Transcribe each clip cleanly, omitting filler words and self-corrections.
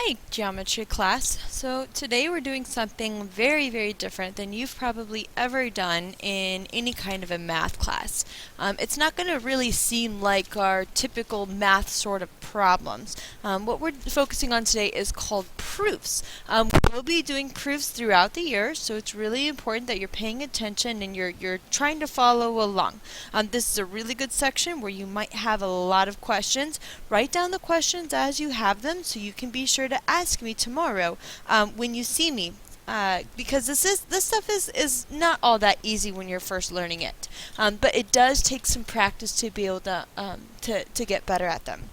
Hi, geometry class. So today we're doing something very, very different than you've probably ever done in any kind of a math class. It's not going to really seem like our typical math sort of problems. What we're focusing on today is called proofs. We'll be doing proofs throughout the year, so it's really important that you're paying attention and you're trying to follow along. This is a really good section where you might have a lot of questions. Write down the questions as you have them so you can be sure to ask me tomorrow when you see me. Because this stuff is not all that easy when you're first learning it, but it does take some practice to be able to get better at them.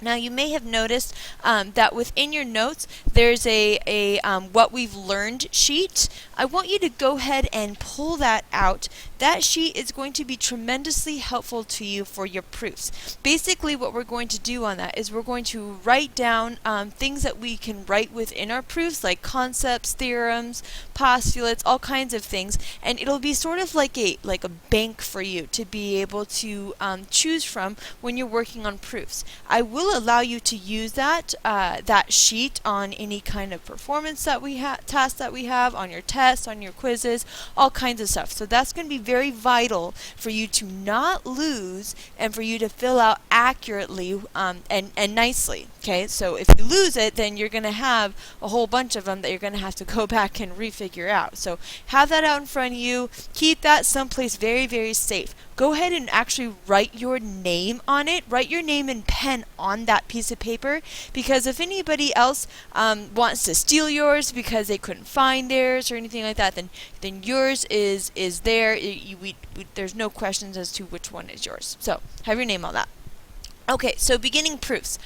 Now you may have noticed that within your notes there's a what we've learned sheet. I want you to go ahead and pull that out. That sheet is going to be tremendously helpful to you for your proofs. Basically what we're going to do on that is we're going to write down things that we can write within our proofs, like concepts, theorems, postulates, all kinds of things, and it'll be sort of like a bank for you to be able to choose from when you're working on proofs. I will allow you to use that sheet on any kind of performance that we have, tasks that we have, on your tests, on your quizzes, all kinds of stuff. So that's going to be very vital for you to not lose and for you to fill out accurately and nicely. Okay, so if you lose it, then you're going to have a whole bunch of them that you're going to have to go back and refigure out. So have that out in front of you. Keep that someplace very, very safe. Go ahead and actually write your name on it. Write your name in pen on that piece of paper, because if anybody else wants to steal yours because they couldn't find theirs or anything like that, then yours is there. There's no questions as to which one is yours. So have your name on that. Okay, so beginning proofs.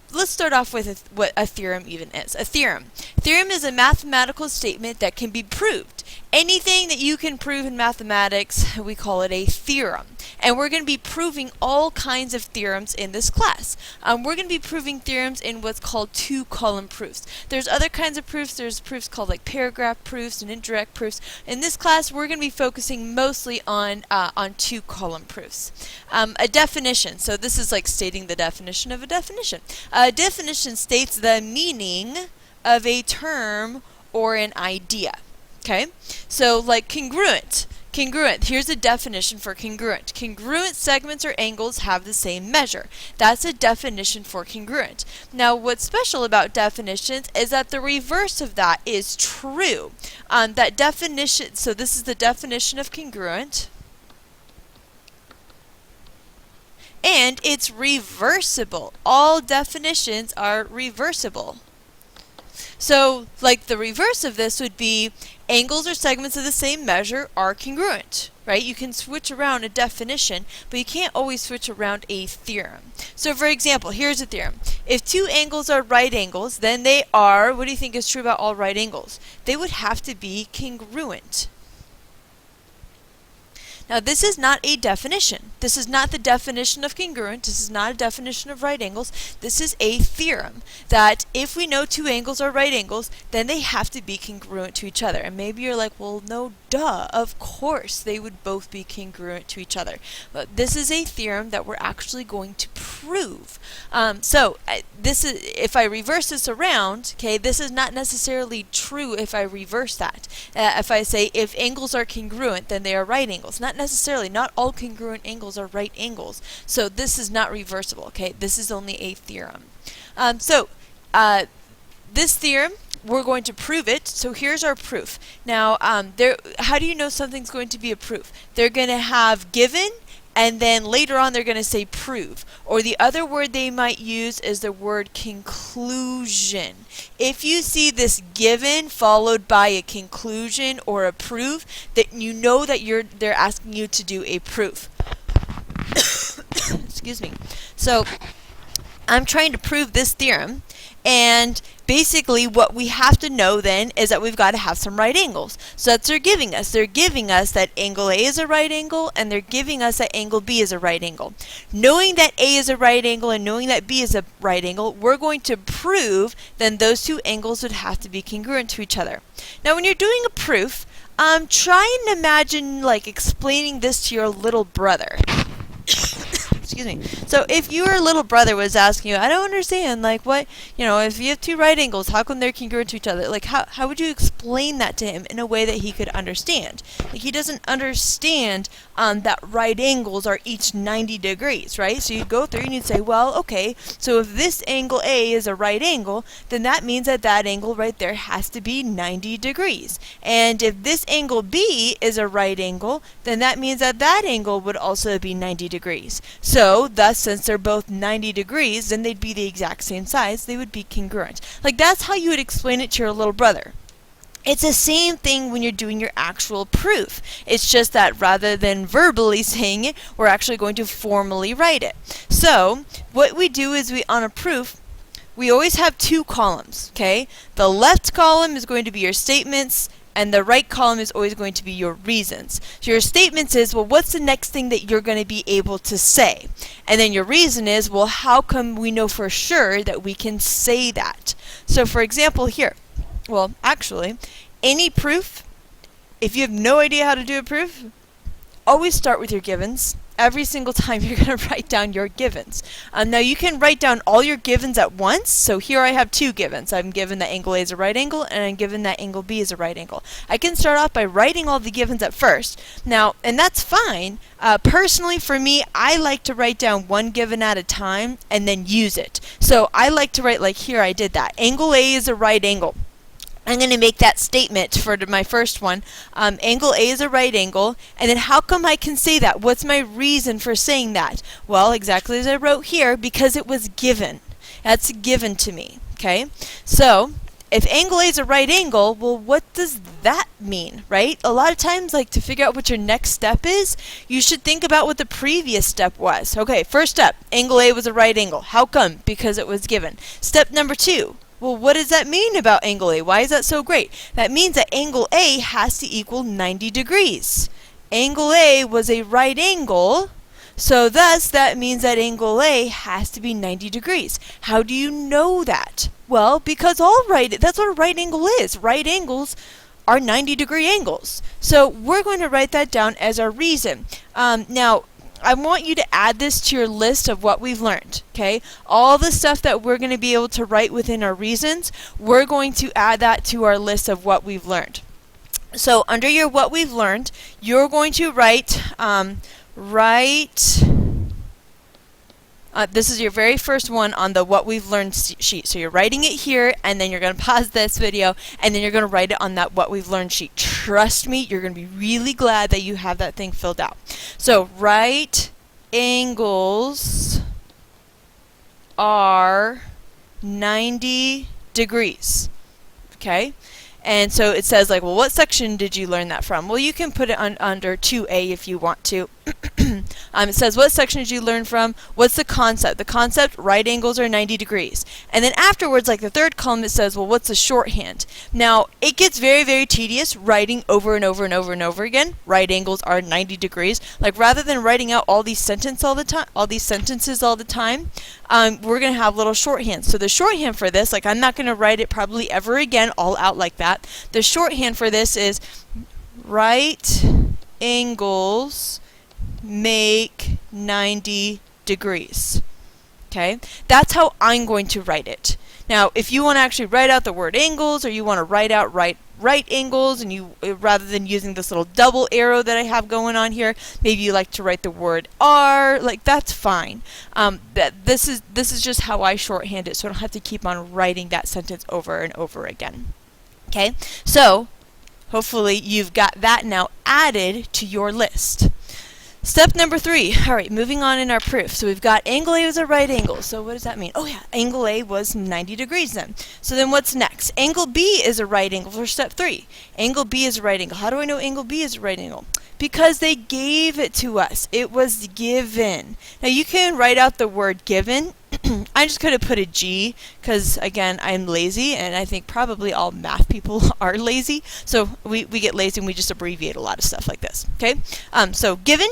Let's start off with what a theorem even is. A theorem. Theorem is a mathematical statement that can be proved. Anything that you can prove in mathematics, we call it a theorem. And we're going to be proving all kinds of theorems in this class. We're going to be proving theorems in what's called two-column proofs. There's other kinds of proofs. There's proofs called like paragraph proofs and indirect proofs. In this class, we're going to be focusing mostly on two-column proofs. A definition. So this is like stating the definition of a definition. A definition states the meaning of a term or an idea. Okay, so like congruent. Congruent, here's a definition for congruent. Congruent segments or angles have the same measure. That's a definition for congruent. Now what's special about definitions is that the reverse of that is true. That definition, so this is the definition of congruent. And it's reversible. All definitions are reversible. So, like the reverse of this would be angles or segments of the same measure are congruent, right? You can switch around a definition, but you can't always switch around a theorem. So, for example, here's a theorem. If two angles are right angles, then they are, what do you think is true about all right angles? They would have to be congruent. Now this is not a definition. This is not the definition of congruent. This is not a definition of right angles. This is a theorem that if we know two angles are right angles, then they have to be congruent to each other. And maybe you're like, well, no, duh, of course they would both be congruent to each other. But this is a theorem that we're actually going to prove. This is, if I reverse this around, okay, this is not necessarily true if I reverse that. If I say if angles are congruent, then they are right angles. Not necessarily. Not all congruent angles are right angles. So this is not reversible, okay? This is only a theorem. This theorem, we're going to prove it. So here's our proof. Now, how do you know something's going to be a proof? They're going to have given, and then later on they're going to say prove. Or the other word they might use is the word conclusion. If you see this given followed by a conclusion or a proof, that you know that they're asking you to do a proof. Excuse me. So I'm trying to prove this theorem, and basically what we have to know then is that we've got to have some right angles. So that's what they're giving us. They're giving us that angle A is a right angle, and they're giving us that angle B is a right angle. Knowing that A is a right angle and knowing that B is a right angle, we're going to prove then those two angles would have to be congruent to each other. Now when you're doing a proof, try and imagine like explaining this to your little brother. excuse me. So if your little brother was asking you, I don't understand, like what, if you have two right angles, how come they're congruent to each other? Like how would you explain that to him in a way that he could understand? Like he doesn't understand that right angles are each 90 degrees, right? So you'd go through and you'd say, well, okay, so if this angle A is a right angle, then that means that that angle right there has to be 90 degrees. And if this angle B is a right angle, then that means that that angle would also be 90 degrees. So, thus, since they're both 90 degrees, then they'd be the exact same size. They would be congruent. Like, that's how you would explain it to your little brother. It's the same thing when you're doing your actual proof. It's just that rather than verbally saying it, we're actually going to formally write it. So, what we do is on a proof, we always have two columns, okay? The left column is going to be your statements, and the right column is always going to be your reasons. So your statements is, well, what's the next thing that you're going to be able to say? And then your reason is, well, how come we know for sure that we can say that? So for example here, well, actually, any proof, if you have no idea how to do a proof, always start with your givens. Every single time you're going to write down your givens. Now you can write down all your givens at once. So here I have two givens. I'm given that angle A is a right angle, and I'm given that angle B is a right angle. I can start off by writing all the givens at first. Now, and that's fine. Personally, for me, I like to write down one given at a time and then use it. So I like to write, like here I did that. Angle A is a right angle. I'm going to make that statement for my first one. Angle A is a right angle, and then how come I can say that? What's my reason for saying that? Well, exactly as I wrote here, because it was given. That's given to me, okay? So, if angle A is a right angle, well, what does that mean, right? A lot of times, like to figure out what your next step is, you should think about what the previous step was. Okay, first step, angle A was a right angle. How come? Because it was given. Step number 2. Well, what does that mean about angle A? Why is that so great? That means that angle A has to equal 90 degrees. Angle A was a right angle, so thus that means that angle A has to be 90 degrees. How do you know that? Well, because that's what a right angle is. Right angles are 90-degree angles. So we're going to write that down as our reason. Now, I want you to add this to your list of what we've learned, okay? All the stuff that we're going to be able to write within our reasons, we're going to add that to our list of what we've learned. So under your what we've learned, you're going to write, this is your very first one on the what we've learned sheet. So you're writing it here, and then you're going to pause this video, and then you're going to write it on that what we've learned sheet. Trust me, you're going to be really glad that you have that thing filled out. So right angles are 90 degrees. Okay? And so it says, like, well, what section did you learn that from? Well, you can put it under 2A if you want to. It says, what section did you learn from? What's the concept? The concept, right angles are 90 degrees. And then afterwards, like the third column, it says, well, what's the shorthand? Now, it gets very, very tedious writing over and over and over and over again. Right angles are 90 degrees. Like, rather than writing out all these sentences all the time, we're going to have little shorthands. So the shorthand for this, like, I'm not going to write it probably ever again all out like that. The shorthand for this is right angles make 90 degrees. Okay? That's how I'm going to write it. Now, if you want to actually write out the word angles, or you want to write out right angles, and you rather than using this little double arrow that I have going on here, maybe you like to write the word R, like that's fine. This is just how I shorthand it, so I don't have to keep on writing that sentence over and over again. Okay? So, hopefully you've got that now added to your list. Step number 3. Alright, moving on in our proof. So we've got angle A was a right angle. So what does that mean? Oh yeah, angle A was 90 degrees then. So then what's next? Angle B is a right angle for step 3. Angle B is a right angle. How do I know angle B is a right angle? Because they gave it to us. It was given. Now you can write out the word given. I just could have put a G because, again, I'm lazy, and I think probably all math people are lazy. So we get lazy and we just abbreviate a lot of stuff like this. Okay? So given.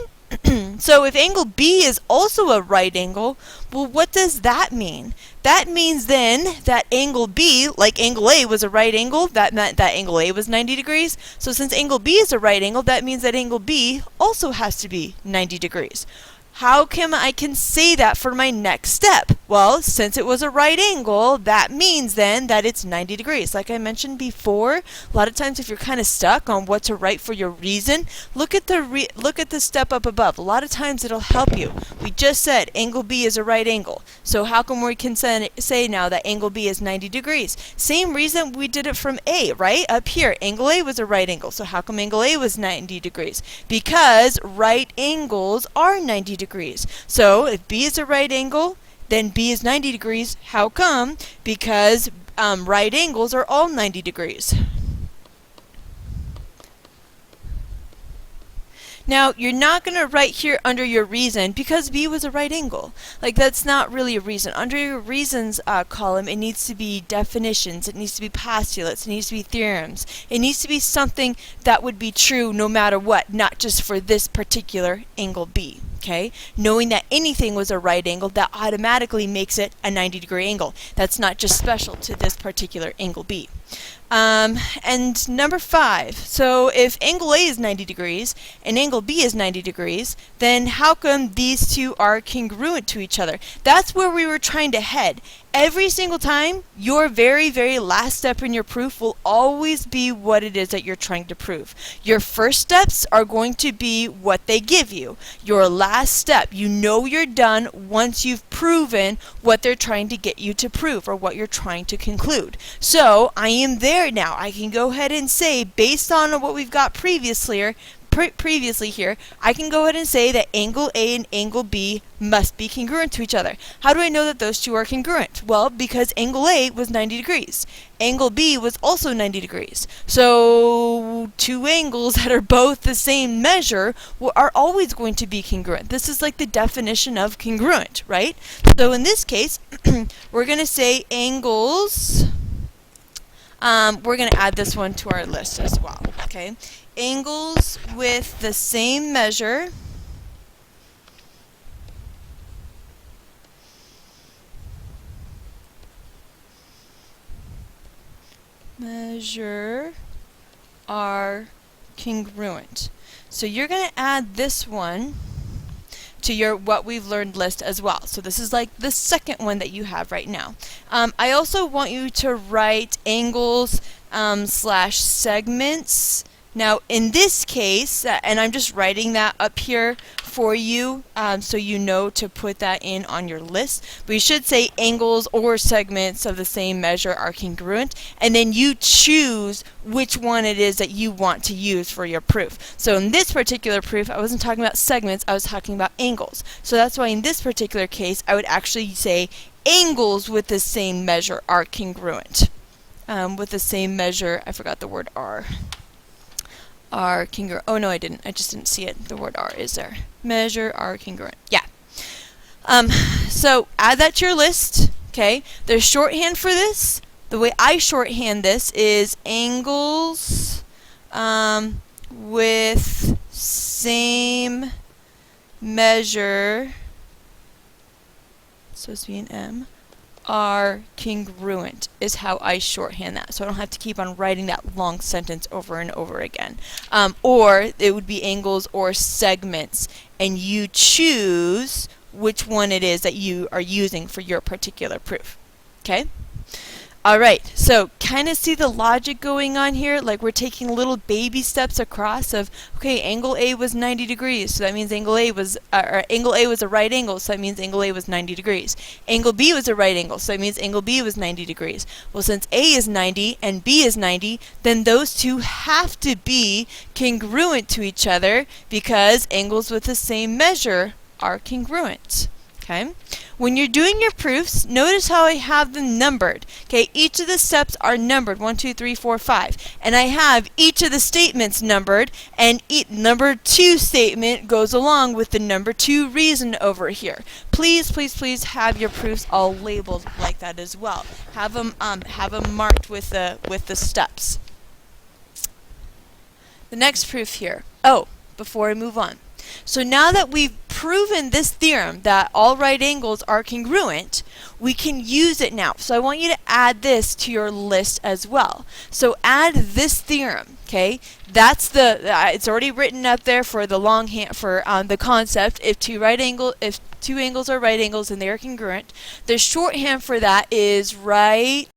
So if angle B is also a right angle, well, what does that mean? That means then that angle B, like angle A was a right angle, that meant that angle A was 90 degrees. So since angle B is a right angle, that means that angle B also has to be 90 degrees. how come I can say that for my next step? Well, since it was a right angle, that means then that it's 90 degrees. Like I mentioned before, a lot of times if you're kind of stuck on what to write for your reason, look at the step up above. A lot of times it'll help you. We just said angle B is a right angle. So how come we can say now that angle B is 90 degrees? Same reason we did it from A, right? Up here, angle A was a right angle. So how come angle A was 90 degrees? Because right angles are 90 degrees. So if B is a right angle, then B is 90 degrees. How come? Because right angles are all 90 degrees. Now, you're not going to write here under your reason because B was a right angle. Like, that's not really a reason. Under your reasons column, it needs to be definitions, it needs to be postulates, it needs to be theorems. It needs to be something that would be true no matter what, not just for this particular angle B. Okay? Knowing that anything was a right angle, that automatically makes it a 90-degree angle. That's not just special to this particular angle B. And number 5, so if angle A is 90 degrees and angle B is 90 degrees, then how come these two are congruent to each other? That's where we were trying to head. Every single time, your very, very last step in your proof will always be what it is that you're trying to prove. Your first steps are going to be what they give you. Your last step, you know you're done once you've proven what they're trying to get you to prove or what you're trying to conclude. So, I am there now. I can go ahead and say, based on what we've got previously here, I can go ahead and say that angle A and angle B must be congruent to each other. How do I know that those two are congruent? Well, because angle A was 90 degrees. Angle B was also 90 degrees. So, two angles that are both the same measure are always going to be congruent. This is like the definition of congruent, right? So, in this case, we're going to say angles. We're going to add this one to our list as well, okay? Angles with the same measure are congruent. So you're going to add this one to your what we've learned list as well. So this is like the second one that you have right now. I also want you to write angles slash segments. Now in this case, and I'm just writing that up here for you so you know to put that in on your list, but you should say angles or segments of the same measure are congruent, and then you choose which one it is that you want to use for your proof. So in this particular proof, I wasn't talking about segments, I was talking about angles. So that's why in this particular case, I would actually say angles with the same measure are congruent. With the same measure, I forgot the word are congruent. Oh no, I didn't. I just didn't see it. The word are is there. Measure are congruent. Yeah. So add that to your list. Okay. There's shorthand for this. The way I shorthand this is angles with same measure. It's supposed to be an M. Are congruent is how I shorthand that, so I don't have to keep on writing that long sentence over and over again. Or it would be angles or segments, and you choose which one it is that you are using for your particular proof. Okay? Alright, so kind of see the logic going on here, like we're taking little baby steps across of, okay, angle A was 90 degrees, so that means angle A was a right angle, so that means angle A was 90 degrees. Angle B was a right angle, so that means angle B was 90 degrees. Well, since A is 90 and B is 90, then those two have to be congruent to each other because angles with the same measure are congruent. Okay? When you're doing your proofs, notice how I have them numbered. Okay, each of the steps are numbered, 1, 2, 3, 4, 5. And I have each of the statements numbered, and number 2 statement goes along with the number 2 reason over here. Please, please, please have your proofs all labeled like that as well. Have them marked with the steps. The next proof here. Oh, before I move on. So now that we've proven this theorem that all right angles are congruent, we can use it now. So I want you to add this to your list as well. So add this theorem, okay? That's the, it's already written up there for the longhand, for the concept. If two angles are right angles and they are congruent. The shorthand for that is right